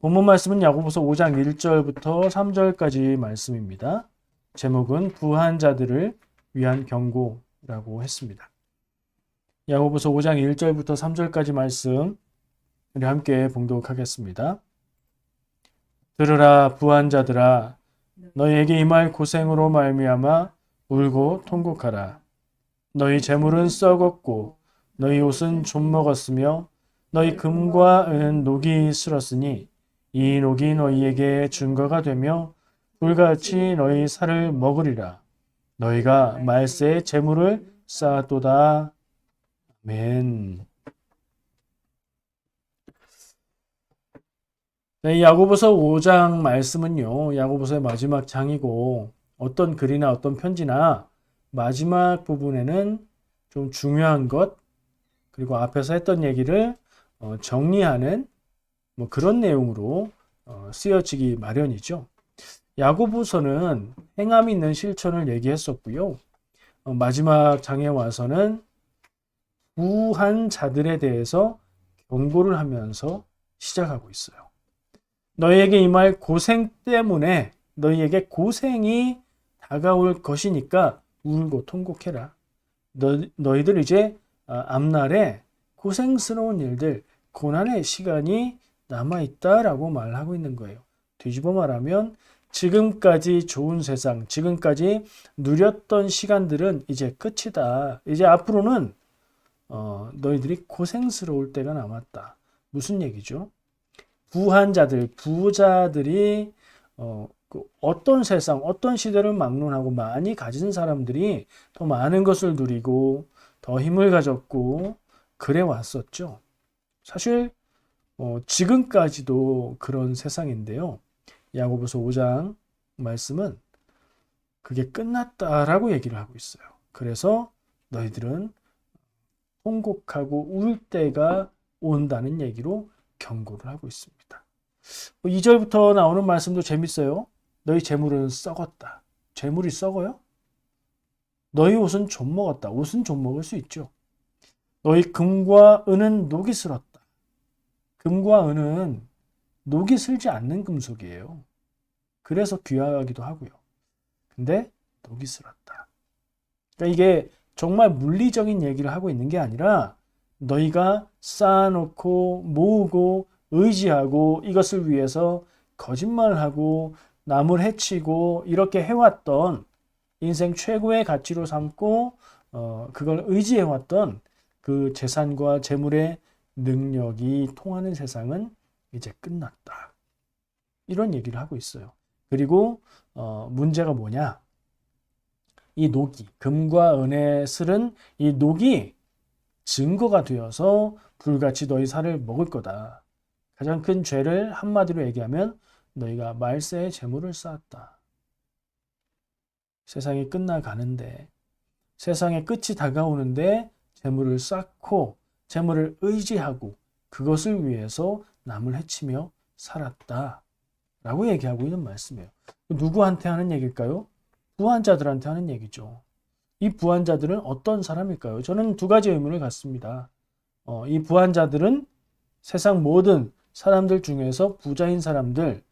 본문 말씀은 야고보서 5장 1절부터 3절까지 말씀입니다. 제목은 부한 자들을 위한 경고라고 했습니다. 야고보서 5장 1절부터 3절까지 말씀 우리 함께 봉독하겠습니다. 들으라 부한 자들아, 너희에게 임할 고생으로 말미암아 울고 통곡하라. 너희 재물은 썩었고 너희 옷은 좀 먹었으며 너희 금과 은은 녹이 슬었으니 이 녹이 너희에게 증거가 되며 불같이 너희 살을 먹으리라. 너희가 말세에 재물을 쌓았도다. 아멘. 네, 야고보서 5장 말씀은요, 야고보서의 마지막 장이고 어떤 글이나 어떤 편지나 마지막 부분에는 좀 중요한 것, 그리고 앞에서 했던 얘기를 정리하는 뭐 그런 내용으로 쓰여지기 마련이죠. 야고보서는 행함이 있는 실천을 얘기했었고요. 마지막 장에 와서는 부한 자들에 대해서 경고를 하면서 시작하고 있어요. 너희에게 임할 고생 때문에 너희에게 고생이 다가올 것이니까 울고 통곡해라. 너희들 이제 앞날에 고생스러운 일들, 고난의 시간이 남아있다라고 말하고 있는 거예요. 뒤집어 말하면 지금까지 좋은 세상, 지금까지 누렸던 시간들은 이제 끝이다. 이제 앞으로는 너희들이 고생스러울 때가 남았다. 무슨 얘기죠? 부한 자들, 부자들이 어떤 세상, 어떤 시대를 막론하고 많이 가진 사람들이 더 많은 것을 누리고 더 힘을 가졌고 그래 왔었죠. 사실 지금까지도 그런 세상인데요. 야고보서 5장 말씀은 그게 끝났다라고 얘기를 하고 있어요. 그래서 너희들은 통곡하고 울 때가 온다는 얘기로 경고를 하고 있습니다. 2절부터 나오는 말씀도 재밌어요. 너희 재물은 썩었다. 재물이 썩어요? 너희 옷은 좀 먹었다. 옷은 좀 먹을 수 있죠. 너희 금과 은은 녹이 슬었다. 금과 은은 녹이 슬지 않는 금속이에요. 그래서 귀하기도 하고요. 근데 녹이 슬었다. 그러니까 이게 정말 물리적인 얘기를 하고 있는 게 아니라 너희가 쌓아놓고 모으고 의지하고 이것을 위해서 거짓말하고 남을 해치고 이렇게 해왔던 인생 최고의 가치로 삼고 그걸 의지해왔던 그 재산과 재물의 능력이 통하는 세상은 이제 끝났다. 이런 얘기를 하고 있어요. 그리고 문제가 뭐냐? 이 녹이, 금과 은의 슬은 이 녹이 증거가 되어서 불같이 너희 살을 먹을 거다. 가장 큰 죄를 한마디로 얘기하면 너희가 말세에 재물을 쌓았다. 세상이 끝나가는데, 세상의 끝이 다가오는데 재물을 쌓고 재물을 의지하고 그것을 위해서 남을 해치며 살았다. 라고 얘기하고 있는 말씀이에요. 누구한테 하는 얘기일까요? 부한 자들한테 하는 얘기죠. 이 부한 자들은 어떤 사람일까요? 저는 두 가지 의문을 갖습니다. 이 부한 자들은 세상 모든 사람들 중에서 부자인 사람들,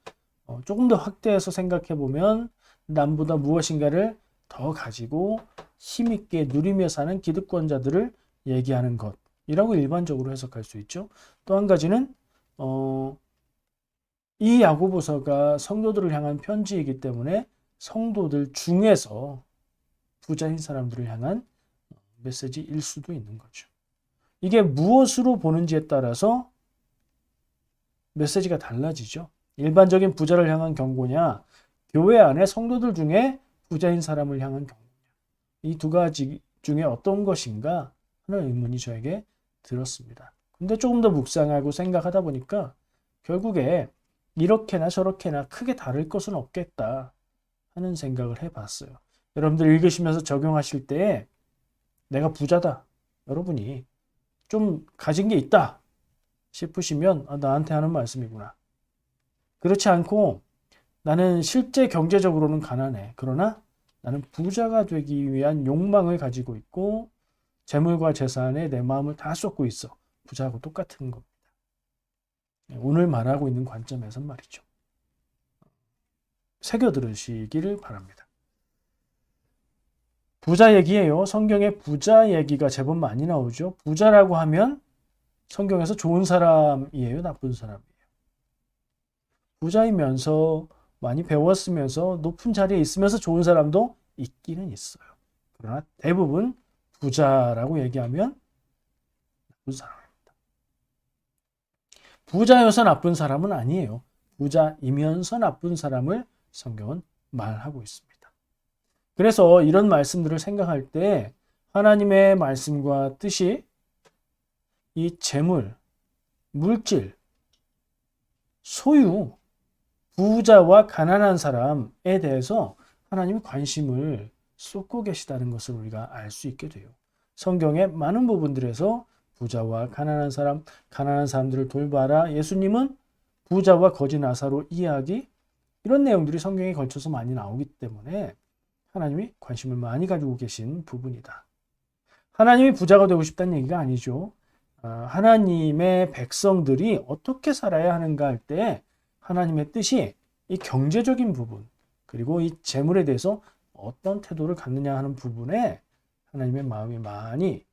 조금 더 확대해서 생각해 보면 남보다 무엇인가를 더 가지고 힘있게 누리며 사는 기득권자들을 얘기하는 것이라고 일반적으로 해석할 수 있죠. 또 한 가지는 이 야고보서가 성도들을 향한 편지이기 때문에 성도들 중에서 부자인 사람들을 향한 메시지일 수도 있는 거죠. 이게 무엇으로 보는지에 따라서 메시지가 달라지죠. 일반적인 부자를 향한 경고냐, 교회 안에 성도들 중에 부자인 사람을 향한 경고냐. 이 두 가지 중에 어떤 것인가 하는 의문이 저에게 들었습니다. 근데 조금 더 묵상하고 생각하다 보니까 결국에 이렇게나 저렇게나 크게 다를 것은 없겠다 하는 생각을 해봤어요. 여러분들 읽으시면서 적용하실 때 내가 부자다. 여러분이 좀 가진 게 있다 싶으시면 나한테 하는 말씀이구나. 그렇지 않고 나는 실제 경제적으로는 가난해. 그러나 나는 부자가 되기 위한 욕망을 가지고 있고 재물과 재산에 내 마음을 다 쏟고 있어. 부자하고 똑같은 겁니다. 오늘 말하고 있는 관점에서 말이죠. 새겨 들으시기를 바랍니다. 부자 얘기예요. 성경에 부자 얘기가 제법 많이 나오죠. 부자라고 하면 성경에서 좋은 사람이에요, 나쁜 사람이에요? 부자이면서 많이 배웠으면서 높은 자리에 있으면서 좋은 사람도 있기는 있어요. 그러나 대부분 부자라고 얘기하면 나쁜 사람입니다. 부자여서 나쁜 사람은 아니에요. 부자이면서 나쁜 사람을 성경은 말하고 있습니다. 그래서 이런 말씀들을 생각할 때 하나님의 말씀과 뜻이 이 재물, 물질, 소유, 부자와 가난한 사람에 대해서 하나님이 관심을 쏟고 계시다는 것을 우리가 알 수 있게 돼요. 성경의 많은 부분들에서 부자와 가난한 사람들을 돌봐라. 예수님은 부자와 거지 나사로 이야기, 이런 내용들이 성경에 걸쳐서 많이 나오기 때문에 하나님이 관심을 많이 가지고 계신 부분이다. 하나님이 부자가 되고 싶다는 얘기가 아니죠. 하나님의 백성들이 어떻게 살아야 하는가 할 때 하나님의 뜻이 이 경제적인 부분, 그리고 이 재물에 대해서 어떤 태도를 갖느냐 하는 부분에 하나님의 마음이 많이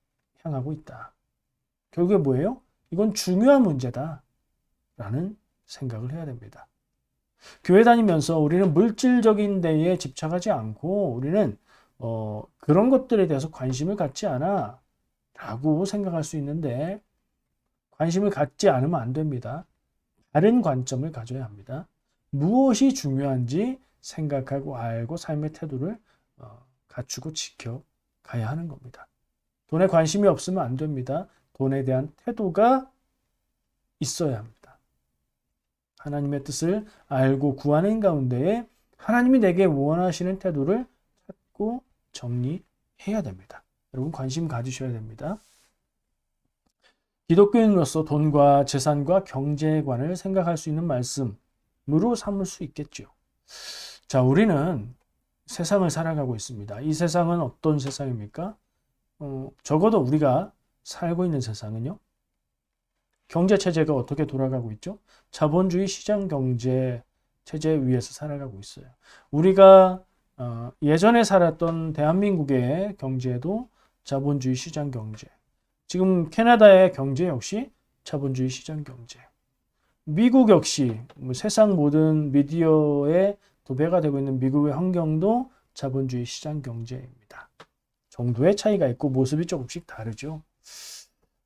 향하고 있다. 결국에 뭐예요? 이건 중요한 문제다 라는 생각을 해야 됩니다. 교회 다니면서 우리는 물질적인 데에 집착하지 않고 우리는 그런 것들에 대해서 관심을 갖지 않아 라고 생각할 수 있는데, 관심을 갖지 않으면 안 됩니다. 다른 관점을 가져야 합니다. 무엇이 중요한지 생각하고 알고 삶의 태도를 갖추고 지켜가야 하는 겁니다. 돈에 관심이 없으면 안 됩니다. 돈에 대한 태도가 있어야 합니다. 하나님의 뜻을 알고 구하는 가운데에 하나님이 내게 원하시는 태도를 찾고 정리해야 됩니다. 여러분 관심 가지셔야 됩니다. 기독교인으로서 돈과 재산과 경제관을 생각할 수 있는 말씀으로 삼을 수 있겠죠. 자, 우리는 세상을 살아가고 있습니다. 이 세상은 어떤 세상입니까? 적어도 우리가 살고 있는 세상은요. 경제 체제가 어떻게 돌아가고 있죠? 자본주의 시장 경제 체제 위에서 살아가고 있어요. 우리가 예전에 살았던 대한민국의 경제도 자본주의 시장 경제. 지금 캐나다의 경제 역시 자본주의 시장 경제. 미국 역시 세상 모든 미디어의 도배가 되고 있는 미국의 환경도 자본주의 시장 경제입니다. 정도의 차이가 있고 모습이 조금씩 다르죠.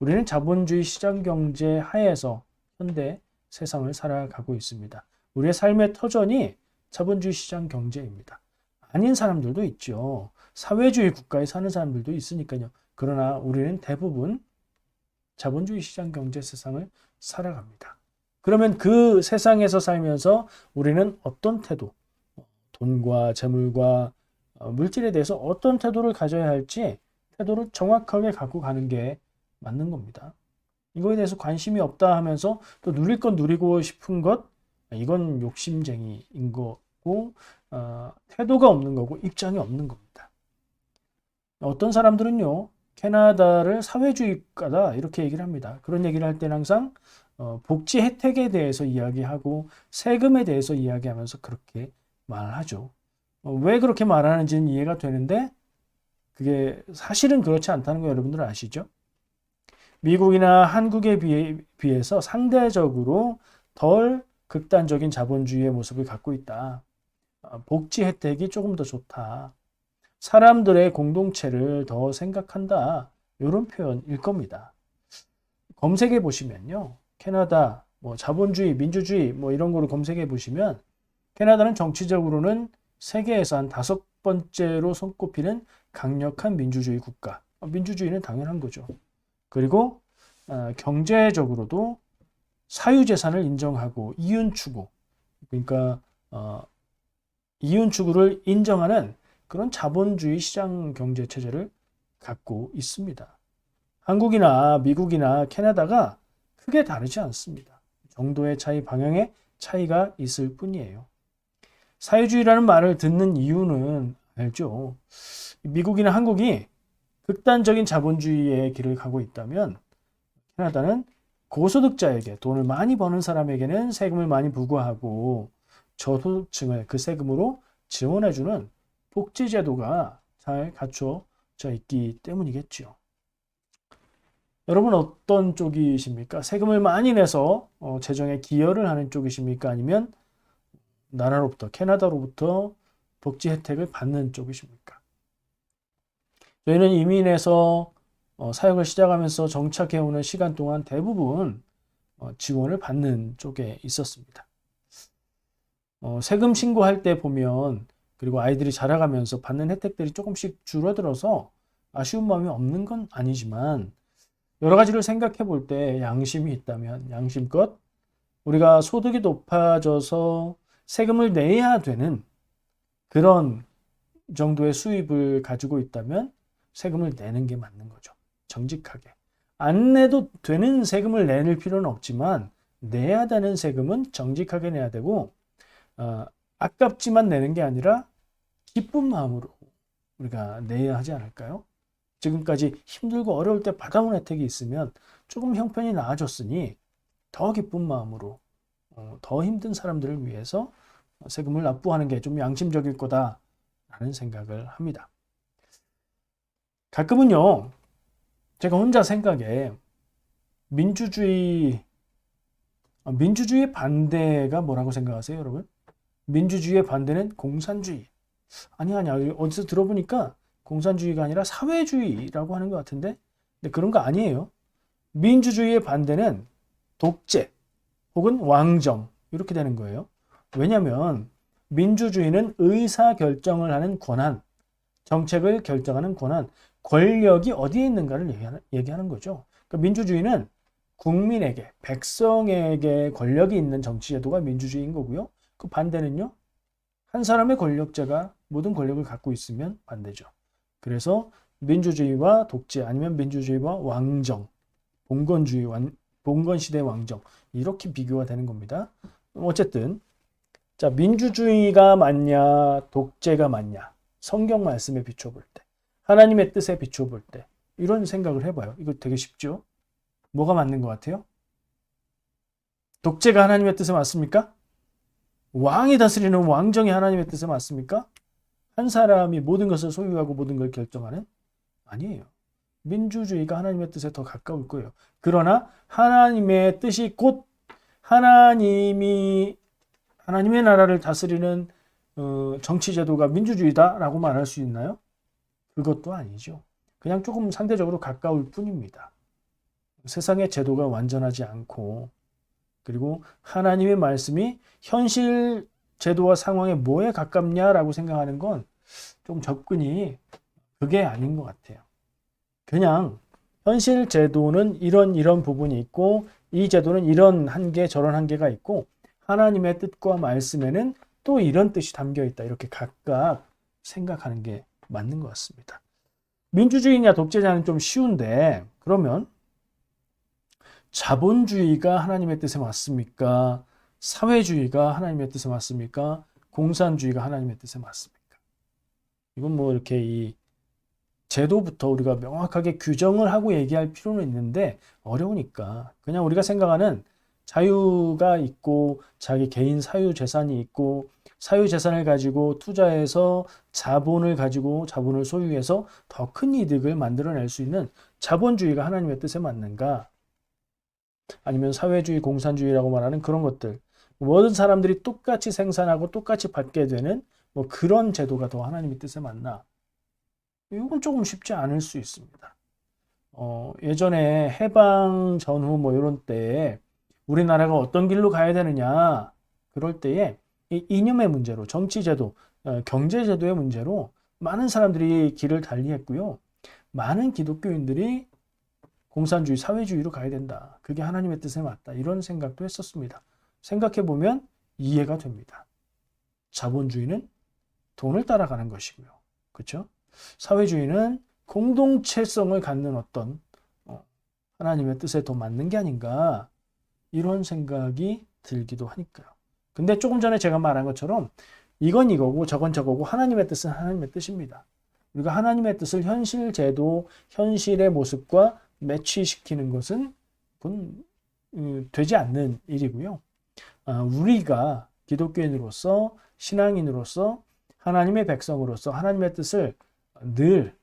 우리는 자본주의 시장 경제 하에서 현대 세상을 살아가고 있습니다. 우리의 삶의 터전이 자본주의 시장 경제입니다. 아닌 사람들도 있죠. 사회주의 국가에 사는 사람들도 있으니까요. 그러나 우리는 대부분 자본주의 시장 경제 세상을 살아갑니다. 그러면 그 세상에서 살면서 우리는 어떤 태도, 돈과 재물과 물질에 대해서 어떤 태도를 가져야 할지 태도를 정확하게 갖고 가는 게 맞는 겁니다. 이거에 대해서 관심이 없다 하면서 또 누릴 건 누리고 싶은 것, 이건 욕심쟁이인 거고 태도가 없는 거고 입장이 없는 겁니다. 어떤 사람들은요. 캐나다를 사회주의 국가다 이렇게 얘기를 합니다. 그런 얘기를 할 때는 항상 복지 혜택에 대해서 이야기하고 세금에 대해서 이야기하면서 그렇게 말하죠. 왜 그렇게 말하는지는 이해가 되는데 그게 사실은 그렇지 않다는 거 여러분들 아시죠? 미국이나 한국에 비해서 상대적으로 덜 극단적인 자본주의의 모습을 갖고 있다. 복지 혜택이 조금 더 좋다. 사람들의 공동체를 더 생각한다. 이런 표현일 겁니다. 검색해 보시면요. 캐나다, 자본주의, 민주주의, 이런 거를 검색해 보시면 캐나다는 정치적으로는 세계에서 한 5번째로 손꼽히는 강력한 민주주의 국가. 민주주의는 당연한 거죠. 그리고 경제적으로도 사유재산을 인정하고 이윤추구, 그러니까 이윤추구를 인정하는 그런 자본주의 시장 경제 체제를 갖고 있습니다. 한국이나 미국이나 캐나다가 크게 다르지 않습니다. 정도의 차이, 방향의 차이가 있을 뿐이에요. 사회주의라는 말을 듣는 이유는 알죠. 미국이나 한국이 극단적인 자본주의의 길을 가고 있다면 캐나다는 고소득자에게, 돈을 많이 버는 사람에게는 세금을 많이 부과하고 저소득층을 그 세금으로 지원해주는 복지제도가 잘 갖춰져 있기 때문이겠죠. 여러분 어떤 쪽이십니까? 세금을 많이 내서 재정에 기여를 하는 쪽이십니까? 아니면 나라로부터, 캐나다로부터 복지 혜택을 받는 쪽이십니까? 저희는 이민해서 사역을 시작하면서 정착해오는 시간 동안 대부분 지원을 받는 쪽에 있었습니다. 세금 신고할 때 보면, 그리고 아이들이 자라가면서 받는 혜택들이 조금씩 줄어들어서 아쉬운 마음이 없는 건 아니지만, 여러 가지를 생각해 볼 때 양심이 있다면 양심껏 우리가 소득이 높아져서 세금을 내야 되는 그런 정도의 수입을 가지고 있다면 세금을 내는 게 맞는 거죠. 정직하게. 안 내도 되는 세금을 내릴 필요는 없지만 내야 되는 세금은 정직하게 내야 되고, 아깝지만 내는 게 아니라 기쁜 마음으로 우리가 내야 하지 않을까요? 지금까지 힘들고 어려울 때 받아온 혜택이 있으면 조금 형편이 나아졌으니 더 기쁜 마음으로 더 힘든 사람들을 위해서 세금을 납부하는 게 좀 양심적일 거다라는 생각을 합니다. 가끔은요, 제가 혼자 생각에 민주주의의 반대가 뭐라고 생각하세요, 여러분? 민주주의의 반대는 공산주의. 아니야. 어디서 들어보니까 공산주의가 아니라 사회주의라고 하는 것 같은데, 근데 그런 거 아니에요. 민주주의의 반대는 독재 혹은 왕정 이렇게 되는 거예요. 왜냐하면 민주주의는 의사결정을 하는 권한, 정책을 결정하는 권한, 권력이 어디에 있는가를 얘기하는 거죠. 그러니까 민주주의는 국민에게, 백성에게 권력이 있는 정치제도가 민주주의인 거고요. 그 반대는요, 한 사람의 권력자가 모든 권력을 갖고 있으면 반대죠. 그래서 민주주의와 독재, 아니면 민주주의와 왕정, 봉건시대 왕정, 이렇게 비교가 되는 겁니다. 어쨌든 자, 민주주의가 맞냐 독재가 맞냐, 성경 말씀에 비춰볼 때, 하나님의 뜻에 비춰볼 때 이런 생각을 해봐요. 이거 되게 쉽죠? 뭐가 맞는 것 같아요? 독재가 하나님의 뜻에 맞습니까? 왕이 다스리는 왕정이 하나님의 뜻에 맞습니까? 한 사람이 모든 것을 소유하고 모든 걸 결정하는? 아니에요. 민주주의가 하나님의 뜻에 더 가까울 거예요. 그러나 하나님의 뜻이 곧 하나님의 나라를 다스리는 정치제도가 민주주의다라고 말할 수 있나요? 그것도 아니죠. 그냥 조금 상대적으로 가까울 뿐입니다. 세상의 제도가 완전하지 않고, 그리고 하나님의 말씀이 현실 제도와 상황에 뭐에 가깝냐라고 생각하는 건 좀 접근이 그게 아닌 것 같아요. 그냥 현실 제도는 이런 부분이 있고, 이 제도는 이런 한계 저런 한계가 있고, 하나님의 뜻과 말씀에는 또 이런 뜻이 담겨 있다, 이렇게 각각 생각하는 게 맞는 것 같습니다. 민주주의냐 독재냐는 좀 쉬운데, 그러면 자본주의가 하나님의 뜻에 맞습니까? 사회주의가 하나님의 뜻에 맞습니까? 공산주의가 하나님의 뜻에 맞습니까? 이건 뭐 이렇게 이 제도부터 우리가 명확하게 규정을 하고 얘기할 필요는 있는데 어려우니까 그냥 우리가 생각하는 자유가 있고 자기 개인 사유재산이 있고, 사유재산을 가지고 투자해서 자본을 가지고 자본을 소유해서 더 큰 이득을 만들어낼 수 있는 자본주의가 하나님의 뜻에 맞는가? 아니면 사회주의, 공산주의라고 말하는 그런 것들, 모든 사람들이 똑같이 생산하고 똑같이 받게 되는 뭐 그런 제도가 더 하나님의 뜻에 맞나? 이건 조금 쉽지 않을 수 있습니다. 예전에 해방 전후 뭐 이런 때에 우리나라가 어떤 길로 가야 되느냐, 그럴 때에 이 이념의 문제로, 정치제도, 경제제도의 문제로 많은 사람들이 길을 달리했고요. 많은 기독교인들이 공산주의, 사회주의로 가야 된다, 그게 하나님의 뜻에 맞다, 이런 생각도 했었습니다. 생각해보면 이해가 됩니다. 자본주의는 돈을 따라가는 것이고요. 그렇죠? 사회주의는 공동체성을 갖는 어떤 하나님의 뜻에 더 맞는 게 아닌가, 이런 생각이 들기도 하니까요. 근데 조금 전에 제가 말한 것처럼 이건 이거고 저건 저거고 하나님의 뜻은 하나님의 뜻입니다. 우리가 하나님의 뜻을 현실 제도, 현실의 모습과 매치시키는 것은 그건 되지 않는 일이고요. 우리가 기독교인으로서 신앙인으로서 하나님의 백성으로서 하나님의 뜻을 늘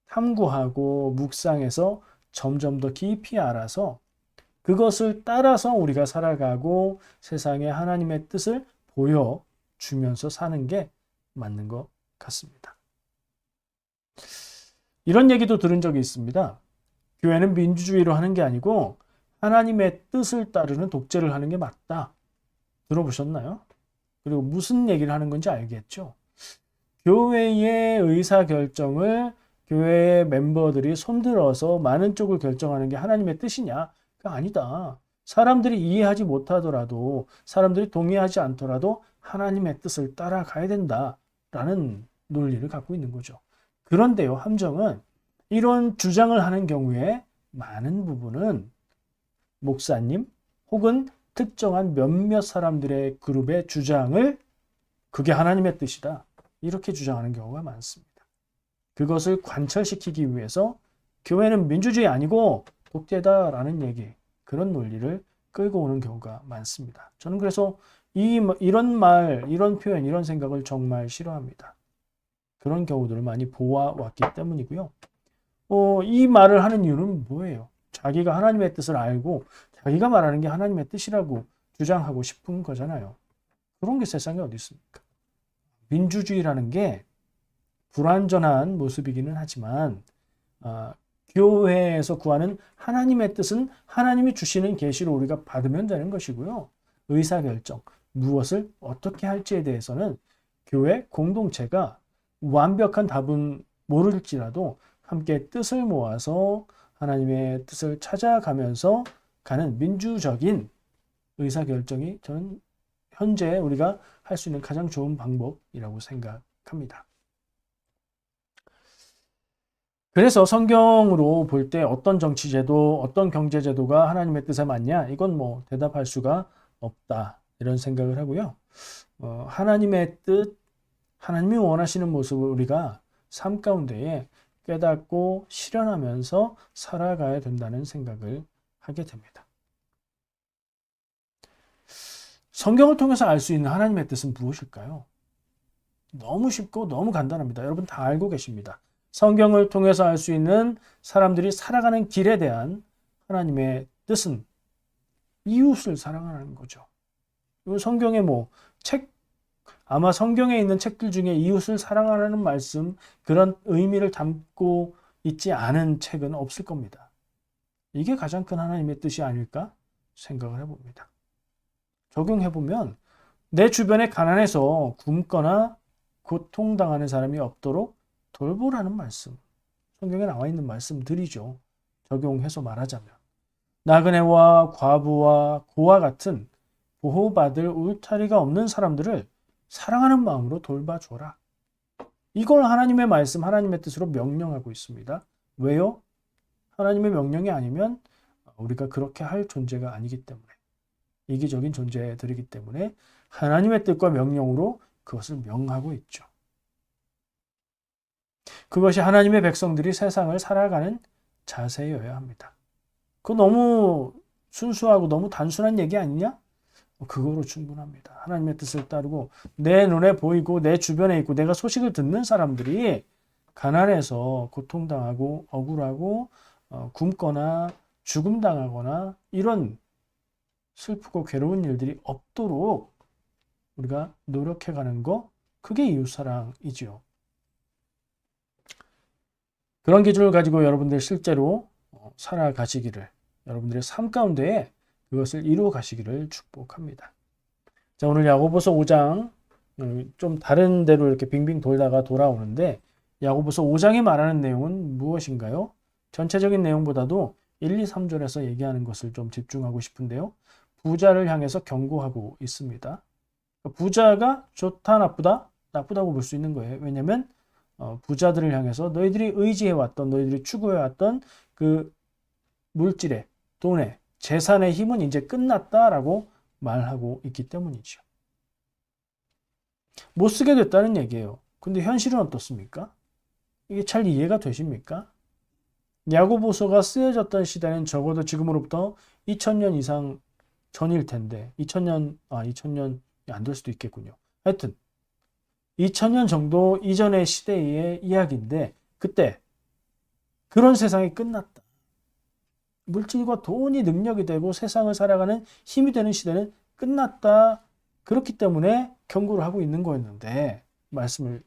탐구하고 묵상해서 점점 더 깊이 알아서 그것을 따라서 우리가 살아가고 세상에 하나님의 뜻을 보여주면서 사는 게 맞는 것 같습니다. 이런 얘기도 들은 적이 있습니다. 교회는 민주주의로 하는 게 아니고 하나님의 뜻을 따르는 독재를 하는 게 맞다. 들어보셨나요? 그리고 무슨 얘기를 하는 건지 알겠죠? 교회의 의사결정을 교회의 멤버들이 손들어서 많은 쪽을 결정하는 게 하나님의 뜻이냐? 그게 아니다. 사람들이 이해하지 못하더라도 사람들이 동의하지 않더라도 하나님의 뜻을 따라가야 된다라는 논리를 갖고 있는 거죠. 그런데요, 함정은 이런 주장을 하는 경우에 많은 부분은 목사님 혹은 특정한 몇몇 사람들의 그룹의 주장을 그게 하나님의 뜻이다. 이렇게 주장하는 경우가 많습니다. 그것을 관철시키기 위해서 교회는 민주주의 아니고 독재다라는 얘기, 그런 논리를 끌고 오는 경우가 많습니다. 저는 그래서 이런 말, 이런 표현, 이런 생각을 정말 싫어합니다. 그런 경우들을 많이 보아왔기 때문이고요. 이 말을 하는 이유는 뭐예요? 자기가 하나님의 뜻을 알고 자기가 말하는 게 하나님의 뜻이라고 주장하고 싶은 거잖아요. 그런 게 세상에 어디 있습니까? 민주주의라는 게 불완전한 모습이기는 하지만 교회에서 구하는 하나님의 뜻은 하나님이 주시는 계시로 우리가 받으면 되는 것이고요. 의사결정, 무엇을 어떻게 할지에 대해서는 교회 공동체가 완벽한 답은 모를지라도 함께 뜻을 모아서 하나님의 뜻을 찾아가면서 가는 민주적인 의사결정이 저는 현재 우리가 할 수 있는 가장 좋은 방법이라고 생각합니다. 그래서 성경으로 볼 때 어떤 정치제도, 어떤 경제제도가 하나님의 뜻에 맞냐? 이건 뭐 대답할 수가 없다. 이런 생각을 하고요. 하나님의 뜻, 하나님이 원하시는 모습을 우리가 삶 가운데에 깨닫고 실현하면서 살아가야 된다는 생각을 하게 됩니다. 성경을 통해서 알 수 있는 하나님의 뜻은 무엇일까요? 너무 쉽고 너무 간단합니다. 여러분 다 알고 계십니다. 성경을 통해서 알 수 있는 사람들이 살아가는 길에 대한 하나님의 뜻은 이웃을 사랑하는 거죠. 성경에 아마 성경에 있는 책들 중에 이웃을 사랑하라는 말씀, 그런 의미를 담고 있지 않은 책은 없을 겁니다. 이게 가장 큰 하나님의 뜻이 아닐까 생각을 해봅니다. 적용해보면 내 주변에 가난해서 굶거나 고통당하는 사람이 없도록 돌보라는 말씀, 성경에 나와 있는 말씀들이죠. 적용해서 말하자면 나그네와 과부와 고아 같은 보호받을 울타리가 없는 사람들을 사랑하는 마음으로 돌봐줘라. 이걸 하나님의 말씀, 하나님의 뜻으로 명령하고 있습니다. 왜요? 하나님의 명령이 아니면 우리가 그렇게 할 존재가 아니기 때문에, 이기적인 존재들이기 때문에 하나님의 뜻과 명령으로 그것을 명하고 있죠. 그것이 하나님의 백성들이 세상을 살아가는 자세여야 합니다. 그거 너무 순수하고 너무 단순한 얘기 아니냐? 그거로 충분합니다. 하나님의 뜻을 따르고 내 눈에 보이고 내 주변에 있고 내가 소식을 듣는 사람들이 가난해서 고통당하고 억울하고 굶거나 죽음당하거나 이런 슬프고 괴로운 일들이 없도록 우리가 노력해가는 거, 그게 이웃사랑이지요. 그런 기준을 가지고 여러분들 실제로 살아가시기를, 여러분들의 삶 가운데에 그것을 이루어 가시기를 축복합니다. 자, 오늘 야고보서 5장 좀 다른 데로 이렇게 빙빙 돌다가 돌아오는데, 야고보서 5장에 말하는 내용은 무엇인가요? 전체적인 내용보다도 1, 2, 3절에서 얘기하는 것을 좀 집중하고 싶은데요. 부자를 향해서 경고하고 있습니다. 부자가 좋다, 나쁘다? 나쁘다고 볼 수 있는 거예요. 왜냐하면 부자들을 향해서 너희들이 의지해왔던, 너희들이 추구해왔던 그 물질의, 돈의, 재산의 힘은 이제 끝났다라고 말하고 있기 때문이죠. 못 쓰게 됐다는 얘기예요. 근데 현실은 어떻습니까? 이게 잘 이해가 되십니까? 야고보서가 쓰여졌던 시대는 적어도 지금으로부터 2000년 이상 전일 텐데 2000년이 안 될 수도 있겠군요. 하여튼 2000년 정도 이전의 시대의 이야기인데 그때 그런 세상이 끝났다. 물질과 돈이 능력이 되고 세상을 살아가는 힘이 되는 시대는 끝났다. 그렇기 때문에 경고를 하고 있는 거였는데 말씀을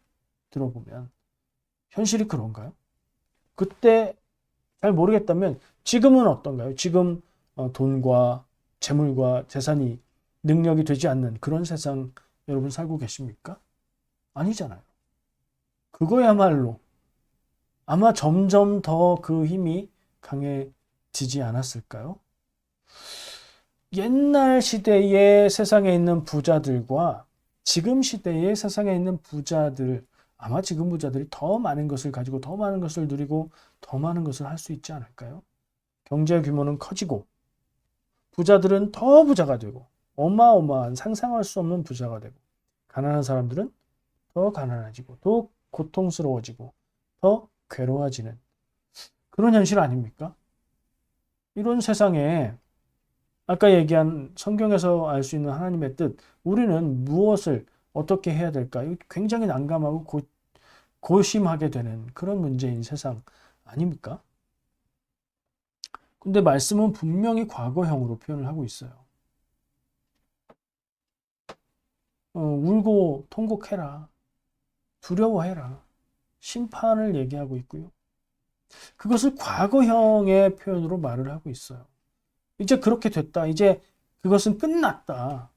들어보면 현실이 그런가요? 그때 잘 모르겠다면 지금은 어떤가요? 지금 돈과 재물과 재산이 능력이 되지 않는 그런 세상 여러분 살고 계십니까? 아니잖아요. 그거야말로 아마 점점 더 그 힘이 강해지지 않았을까요? 옛날 시대의 세상에 있는 부자들과 지금 시대의 세상에 있는 부자들, 아마 지금 부자들이 더 많은 것을 가지고 더 많은 것을 누리고 더 많은 것을 할 수 있지 않을까요? 경제 규모는 커지고 부자들은 더 부자가 되고 어마어마한 상상할 수 없는 부자가 되고 가난한 사람들은 더 가난해지고 더 고통스러워지고 더 괴로워지는 그런 현실 아닙니까? 이런 세상에 아까 얘기한 성경에서 알 수 있는 하나님의 뜻, 우리는 무엇을 어떻게 해야 될까? 굉장히 난감하고 고심하게 되는 그런 문제인 세상 아닙니까? 근데 말씀은 분명히 과거형으로 표현을 하고 있어요. 울고 통곡해라. 두려워해라. 심판을 얘기하고 있고요. 그것을 과거형의 표현으로 말을 하고 있어요. 이제 그렇게 됐다. 이제 그것은 끝났다.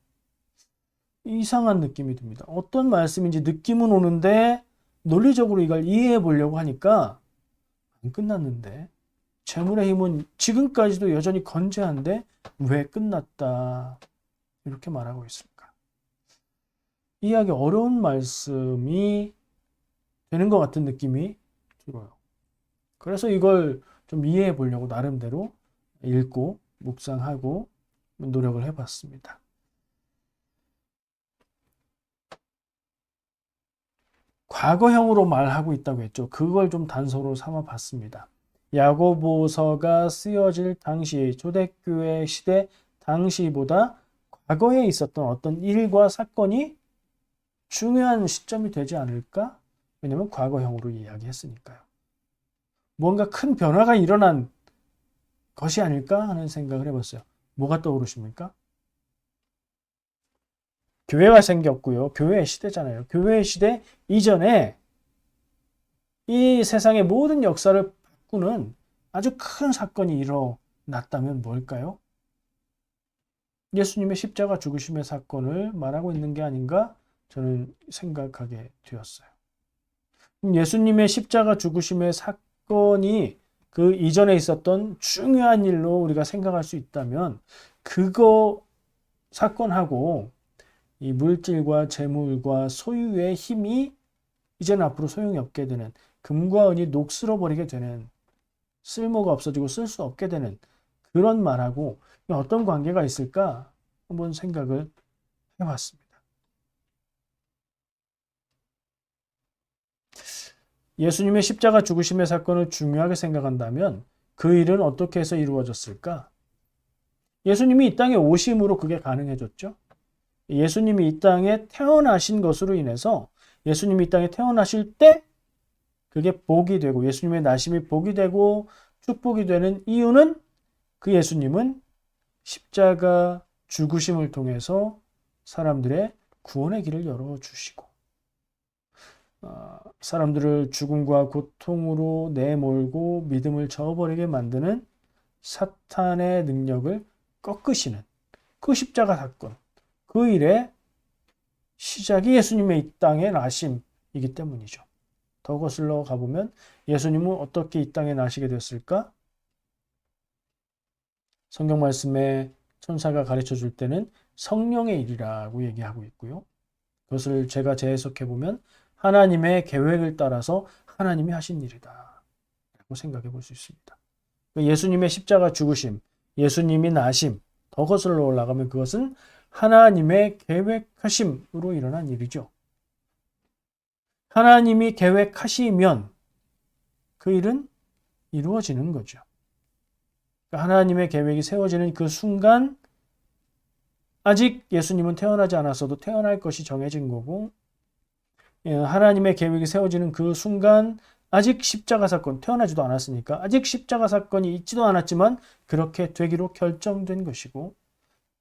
이상한 느낌이 듭니다. 어떤 말씀인지 느낌은 오는데 논리적으로 이걸 이해해 보려고 하니까 안 끝났는데 재물의 힘은 지금까지도 여전히 건재한데 왜 끝났다. 이렇게 말하고 있습니까? 이해하기 어려운 말씀이 되는 것 같은 느낌이 들어요. 그래서 이걸 좀 이해해 보려고 나름대로 읽고 묵상하고 노력을 해봤습니다. 과거형으로 말하고 있다고 했죠. 그걸 좀 단서로 삼아 봤습니다. 야고보서가 쓰여질 당시 초대교회 시대 당시보다 과거에 있었던 어떤 일과 사건이 중요한 시점이 되지 않을까? 왜냐하면 과거형으로 이야기했으니까요. 뭔가 큰 변화가 일어난 것이 아닐까 하는 생각을 해봤어요. 뭐가 떠오르십니까? 교회가 생겼고요. 교회의 시대잖아요. 교회의 시대 이전에 이 세상의 모든 역사를 바꾸는 아주 큰 사건이 일어났다면 뭘까요? 예수님의 십자가 죽으심의 사건을 말하고 있는 게 아닌가 저는 생각하게 되었어요. 예수님의 십자가 죽으심의 사건이 그 이전에 있었던 중요한 일로 우리가 생각할 수 있다면 그거 사건하고 이 물질과 재물과 소유의 힘이 이제는 앞으로 소용이 없게 되는 금과 은이 녹슬어 버리게 되는 쓸모가 없어지고 쓸 수 없게 되는 그런 말하고 어떤 관계가 있을까 한번 생각을 해봤습니다. 예수님의 십자가 죽으심의 사건을 중요하게 생각한다면 그 일은 어떻게 해서 이루어졌을까? 예수님이 이 땅에 오심으로 그게 가능해졌죠. 예수님이 이 땅에 태어나신 것으로 인해서 예수님이 이 땅에 태어나실 때 그게 복이 되고 예수님의 나심이 복이 되고 축복이 되는 이유는 그 예수님은 십자가 죽으심을 통해서 사람들의 구원의 길을 열어주시고 사람들을 죽음과 고통으로 내몰고 믿음을 저어버리게 만드는 사탄의 능력을 꺾으시는 그 십자가 사건, 그 일의 시작이 예수님의 이 땅에 나심이기 때문이죠. 더 거슬러 가보면 예수님은 어떻게 이 땅에 나시게 됐을까? 성경 말씀에 천사가 가르쳐 줄 때는 성령의 일이라고 얘기하고 있고요. 그것을 제가 재해석해 보면 하나님의 계획을 따라서 하나님이 하신 일이다 라고 생각해 볼 수 있습니다. 예수님의 십자가 죽으심, 예수님이 나심, 더 거슬러 올라가면 그것은 하나님의 계획하심으로 일어난 일이죠. 하나님이 계획하시면 그 일은 이루어지는 거죠. 하나님의 계획이 세워지는 그 순간 아직 예수님은 태어나지 않았어도 태어날 것이 정해진 거고, 하나님의 계획이 세워지는 그 순간 아직 십자가 사건, 태어나지도 않았으니까 아직 십자가 사건이 있지도 않았지만 그렇게 되기로 결정된 것이고,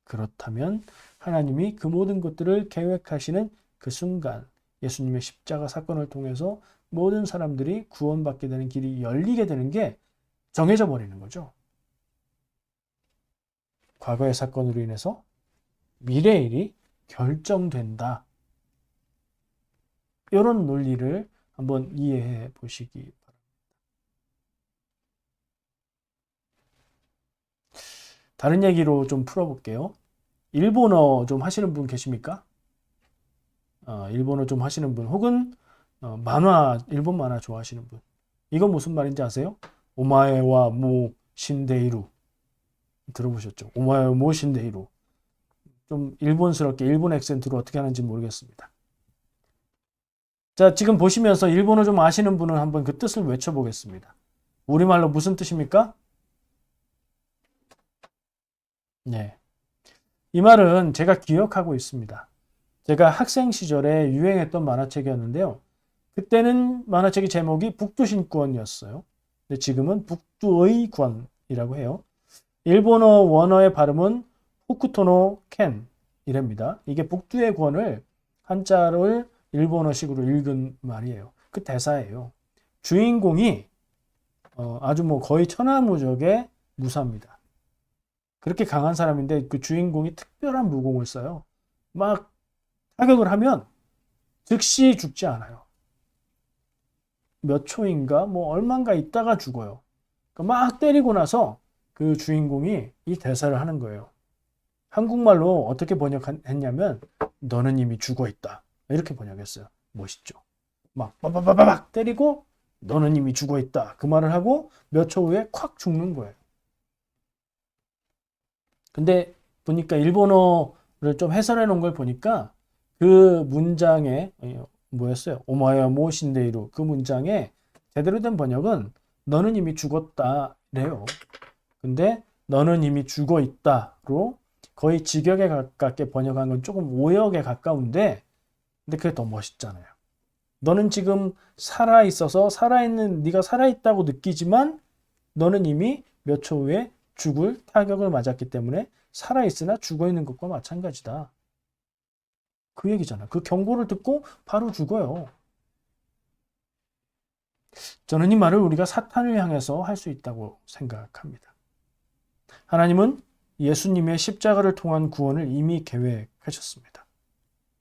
그렇다면 하나님이 그 모든 것들을 계획하시는 그 순간 예수님의 십자가 사건을 통해서 모든 사람들이 구원받게 되는 길이 열리게 되는 게 정해져 버리는 거죠. 과거의 사건으로 인해서 미래의 일이 결정된다. 이런 논리를 한번 이해해 보시기 바랍니다. 다른 얘기로 좀 풀어볼게요. 일본어 좀 하시는 분 계십니까? 일본어 좀 하시는 분, 혹은 만화, 일본 만화 좋아하시는 분. 이건 무슨 말인지 아세요? 오마에와 모 신데이루. 들어보셨죠? 오마에와 모 신데이루. 좀 일본스럽게 일본 액센트로 어떻게 하는지 모르겠습니다. 자, 지금 보시면서 일본어 좀 아시는 분은 한번 그 뜻을 외쳐보겠습니다. 우리말로 무슨 뜻입니까? 네. 이 말은 제가 기억하고 있습니다. 제가 학생 시절에 유행했던 만화책이었는데요. 그때는 만화책의 제목이 북두신권이었어요. 근데 지금은 북두의 권이라고 해요. 일본어 원어의 발음은 후쿠토노 켄 이랍니다. 이게 북두의 권을 한자를 일본어식으로 읽은 말이에요. 그 대사예요. 주인공이 아주 뭐 거의 천하무적의 무사입니다. 그렇게 강한 사람인데 그 주인공이 특별한 무공을 써요. 막 타격을 하면 즉시 죽지 않아요. 몇 초인가 뭐 얼마인가 있다가 죽어요. 그러니까 막 때리고 나서 그 주인공이 이 대사를 하는 거예요. 한국말로 어떻게 번역했냐면 너는 이미 죽어 있다. 이렇게 번역했어요. 멋있죠. 막 빠바바바박 때리고 너는 이미 죽어 있다. 그 말을 하고 몇 초 후에 콱 죽는 거예요. 근데 보니까 일본어를 좀 해설해 놓은 걸 보니까 그 문장에 뭐였어요? 오마야 모신데이루 그 문장에 제대로 된 번역은 너는 이미 죽었다 래요. 근데 너는 이미 죽어 있다로 거의 직역에 가깝게 번역한 건 조금 오역에 가까운데 근데 그게 더 멋있잖아요. 너는 지금 살아있어서 살아있는 네가 살아있다고 느끼지만 너는 이미 몇 초 후에 죽을 타격을 맞았기 때문에 살아있으나 죽어있는 것과 마찬가지다. 그 얘기잖아. 그 경고를 듣고 바로 죽어요. 저는 이 말을 우리가 사탄을 향해서 할 수 있다고 생각합니다. 하나님은 예수님의 십자가를 통한 구원을 이미 계획하셨습니다.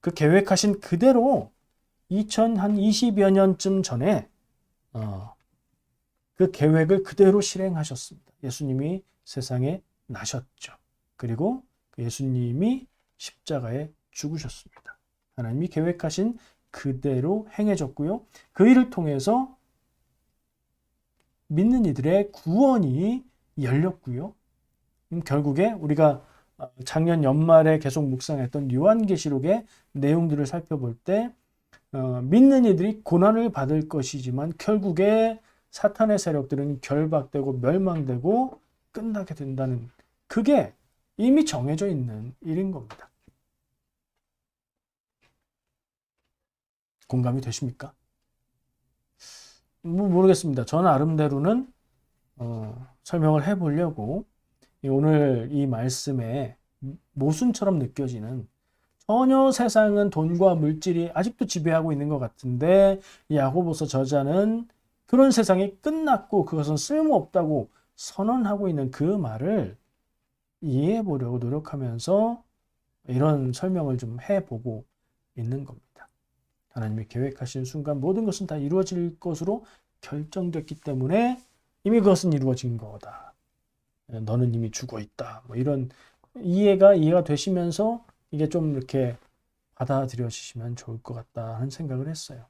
그 계획하신 그대로 2020여 년쯤 전에 그 계획을 그대로 실행하셨습니다. 예수님이 세상에 나셨죠. 그리고 예수님이 십자가에 죽으셨습니다. 하나님이 계획하신 그대로 행해졌고요. 그 일을 통해서 믿는 이들의 구원이 열렸고요. 결국에 우리가 작년 연말에 계속 묵상했던 요한계시록의 내용들을 살펴볼 때 믿는 이들이 고난을 받을 것이지만 결국에 사탄의 세력들은 결박되고 멸망되고 끝나게 된다는 그게 이미 정해져 있는 일인 겁니다. 공감이 되십니까? 모르겠습니다. 저 나름대로는 설명을 해보려고 오늘 이 말씀에 모순처럼 느껴지는 전혀 세상은 돈과 물질이 아직도 지배하고 있는 것 같은데 야고보서 저자는 그런 세상이 끝났고 그것은 쓸모없다고 선언하고 있는 그 말을 이해해 보려고 노력하면서 이런 설명을 좀 해보고 있는 겁니다. 하나님이 계획하신 순간 모든 것은 다 이루어질 것으로 결정됐기 때문에 이미 그것은 이루어진 거다. 너는 이미 죽어 있다. 뭐 이런 이해가 되시면서 이게 좀 이렇게 받아들여지시면 좋을 것 같다 하는 생각을 했어요.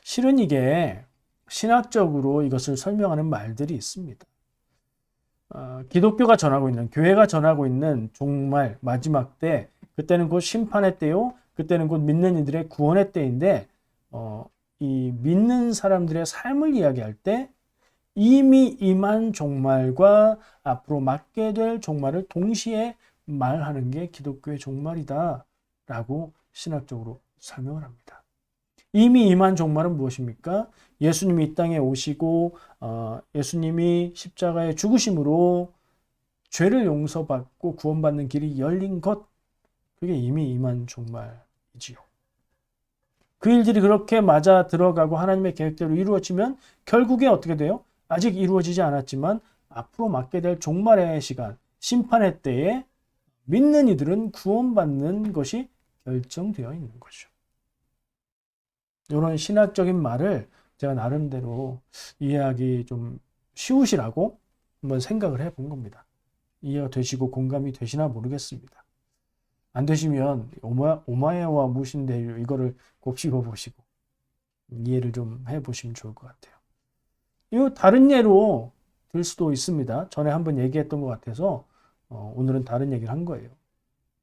실은 이게 신학적으로 이것을 설명하는 말들이 있습니다. 기독교가 전하고 있는, 교회가 전하고 있는 종말, 마지막 때, 그때는 곧 심판의 때요, 그때는 곧 믿는 이들의 구원의 때인데, 이 믿는 사람들의 삶을 이야기할 때 이미 임한 종말과 앞으로 맞게 될 종말을 동시에 말하는 게 기독교의 종말이다 라고 신학적으로 설명을 합니다. 이미 임한 종말은 무엇입니까? 예수님이 이 땅에 오시고 예수님이 십자가에 죽으심으로 죄를 용서받고 구원받는 길이 열린 것, 그게 이미 임한 종말이지요. 그 일들이 그렇게 맞아 들어가고 하나님의 계획대로 이루어지면 결국에 어떻게 돼요? 아직 이루어지지 않았지만 앞으로 맞게 될 종말의 시간, 심판의 때에 믿는 이들은 구원받는 것이 결정되어 있는 거죠. 이런 신학적인 말을 제가 나름대로 이해하기 좀 쉬우시라고 한번 생각을 해본 겁니다. 이해가 되시고 공감이 되시나 모르겠습니다. 안 되시면 오마에와 무신대유 이거를 곱씹어 보시고 이해를 좀 해보시면 좋을 것 같아요. 이 다른 예로 들 수도 있습니다. 전에 한번 얘기했던 것 같아서 오늘은 다른 얘기를 한 거예요.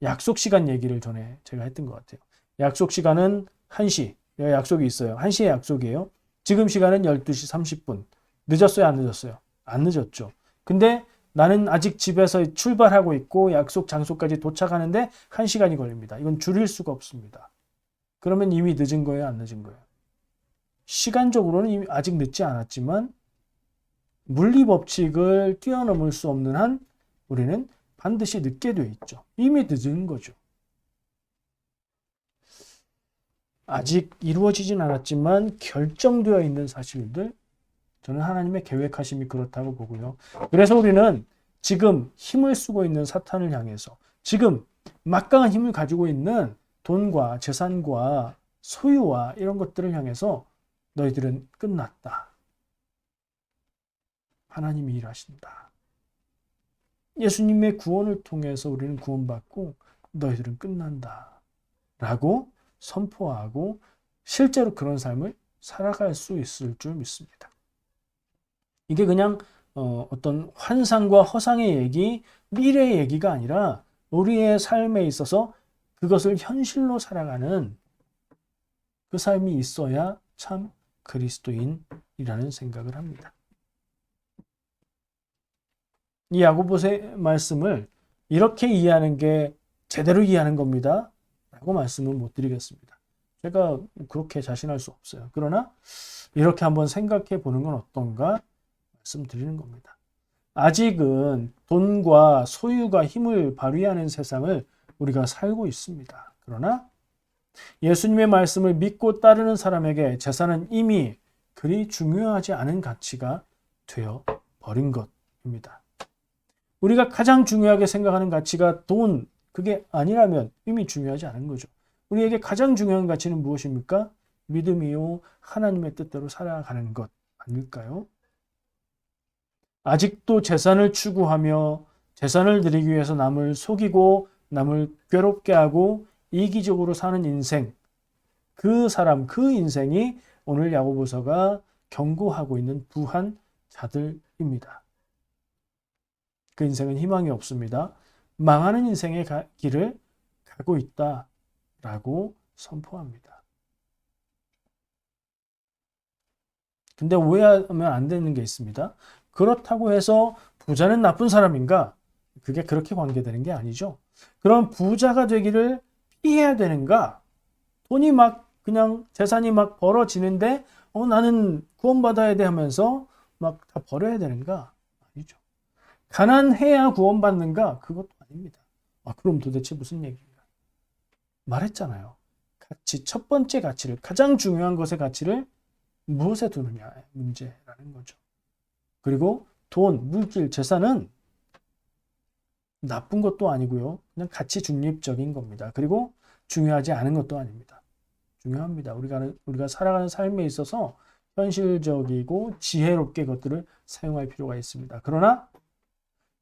약속 시간 얘기를 전에 제가 했던 것 같아요. 약속 시간은 1시. 약속이 있어요. 1시에 약속이에요. 지금 시간은 12시 30분. 늦었어요? 안 늦었어요? 안 늦었죠. 근데 나는 아직 집에서 출발하고 있고 약속 장소까지 도착하는데 1시간이 걸립니다. 이건 줄일 수가 없습니다. 그러면 이미 늦은 거예요? 안 늦은 거예요? 시간적으로는 이미 아직 늦지 않았지만 물리 법칙을 뛰어넘을 수 없는 한 우리는 반드시 늦게 돼 있죠. 이미 늦은 거죠. 아직 이루어지진 않았지만 결정되어 있는 사실들, 저는 하나님의 계획하심이 그렇다고 보고요. 그래서 우리는 지금 힘을 쓰고 있는 사탄을 향해서 지금 막강한 힘을 가지고 있는 돈과 재산과 소유와 이런 것들을 향해서 너희들은 끝났다. 하나님이 일하신다. 예수님의 구원을 통해서 우리는 구원받고 너희들은 끝난다. 라고 선포하고 실제로 그런 삶을 살아갈 수 있을 줄 믿습니다. 이게 그냥 어떤 환상과 허상의 얘기, 미래의 얘기가 아니라 우리의 삶에 있어서 그것을 현실로 살아가는 그 삶이 있어야 참 그리스도인이라는 생각을 합니다. 이 야고보서의 말씀을 이렇게 이해하는 게 제대로 이해하는 겁니다. 라고 말씀은 못 드리겠습니다. 제가 그렇게 자신할 수 없어요. 그러나 이렇게 한번 생각해 보는 건 어떤가 말씀드리는 겁니다. 아직은 돈과 소유가 힘을 발휘하는 세상을 우리가 살고 있습니다. 그러나 예수님의 말씀을 믿고 따르는 사람에게 재산은 이미 그리 중요하지 않은 가치가 되어 버린 것입니다. 우리가 가장 중요하게 생각하는 가치가 돈, 그게 아니라면 이미 중요하지 않은 거죠. 우리에게 가장 중요한 가치는 무엇입니까? 믿음이요, 하나님의 뜻대로 살아가는 것 아닐까요? 아직도 재산을 추구하며 재산을 들이기 위해서 남을 속이고 남을 괴롭게 하고 이기적으로 사는 인생, 그 사람, 그 인생이 오늘 야고보서가 경고하고 있는 부한 자들입니다. 그 인생은 희망이 없습니다. 망하는 인생의 길을 가고 있다라고 선포합니다. 근데 오해하면 안 되는 게 있습니다. 그렇다고 해서 부자는 나쁜 사람인가? 그게 그렇게 관계되는 게 아니죠. 그럼 부자가 되기를 피해야 되는가? 돈이 막 그냥 재산이 막 벌어지는데 나는 구원받아야 돼 하면서 막 다 버려야 되는가? 아니죠. 가난해야 구원받는가? 그것도 아닙니다. 그럼 도대체 무슨 얘기인가? 말했잖아요. 가치, 첫 번째 가치를, 가장 중요한 것의 가치를 무엇에 두느냐의 문제라는 거죠. 그리고 돈, 물질, 재산은 나쁜 것도 아니고요. 그냥 가치 중립적인 겁니다. 그리고 중요하지 않은 것도 아닙니다. 중요합니다. 우리가 살아가는 삶에 있어서 현실적이고 지혜롭게 그것들을 사용할 필요가 있습니다. 그러나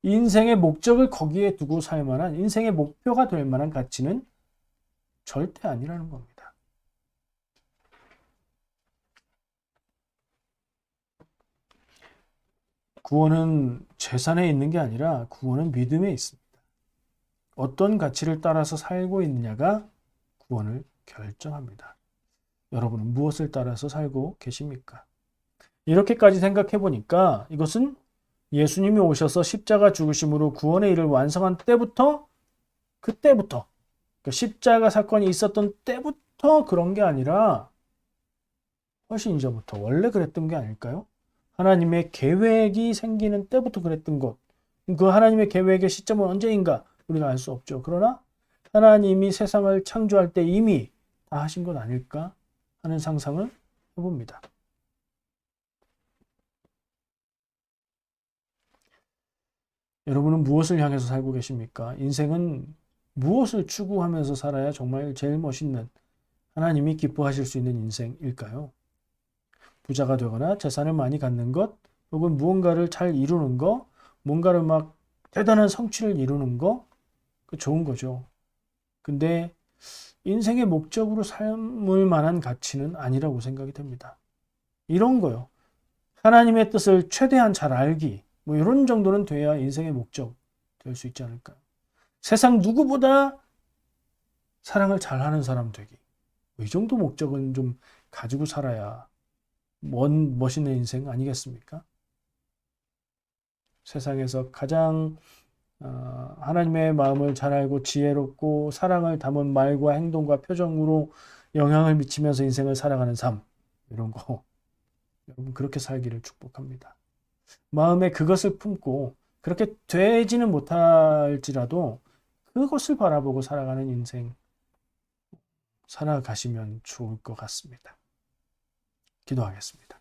인생의 목적을 거기에 두고 살 만한, 인생의 목표가 될 만한 가치는 절대 아니라는 겁니다. 구원은 재산에 있는 게 아니라 구원은 믿음에 있습니다. 어떤 가치를 따라서 살고 있느냐가 구원을 결정합니다. 여러분은 무엇을 따라서 살고 계십니까? 이렇게까지 생각해 보니까 이것은 예수님이 오셔서 십자가 죽으심으로 구원의 일을 완성한 그때부터, 그러니까 십자가 사건이 있었던 때부터 그런 게 아니라 훨씬 이전부터 원래 그랬던 게 아닐까요? 하나님의 계획이 생기는 때부터 그랬던 것. 그 하나님의 계획의 시점은 언제인가 우리가 알 수 없죠. 그러나 하나님이 세상을 창조할 때 이미 다 하신 것 아닐까 하는 상상을 해봅니다. 여러분은 무엇을 향해서 살고 계십니까? 인생은 무엇을 추구하면서 살아야 정말 제일 멋있는 하나님이 기뻐하실 수 있는 인생일까요? 부자가 되거나 재산을 많이 갖는 것, 혹은 무언가를 잘 이루는 거, 뭔가를 막 대단한 성취를 이루는 거, 그 좋은 거죠. 근데 인생의 목적으로 삶을 만한 가치는 아니라고 생각이 됩니다. 이런 거요. 하나님의 뜻을 최대한 잘 알기, 뭐 이런 정도는 돼야 인생의 목적 될 수 있지 않을까요? 세상 누구보다 사랑을 잘하는 사람 되기. 이 정도 목적은 좀 가지고 살아야 멋있는 인생 아니겠습니까? 세상에서 가장 하나님의 마음을 잘 알고 지혜롭고 사랑을 담은 말과 행동과 표정으로 영향을 미치면서 인생을 살아가는 삶, 이런 거 여러분 그렇게 살기를 축복합니다. 마음에 그것을 품고 그렇게 되지는 못할지라도 그것을 바라보고 살아가는 인생 살아가시면 좋을 것 같습니다. 기도하겠습니다.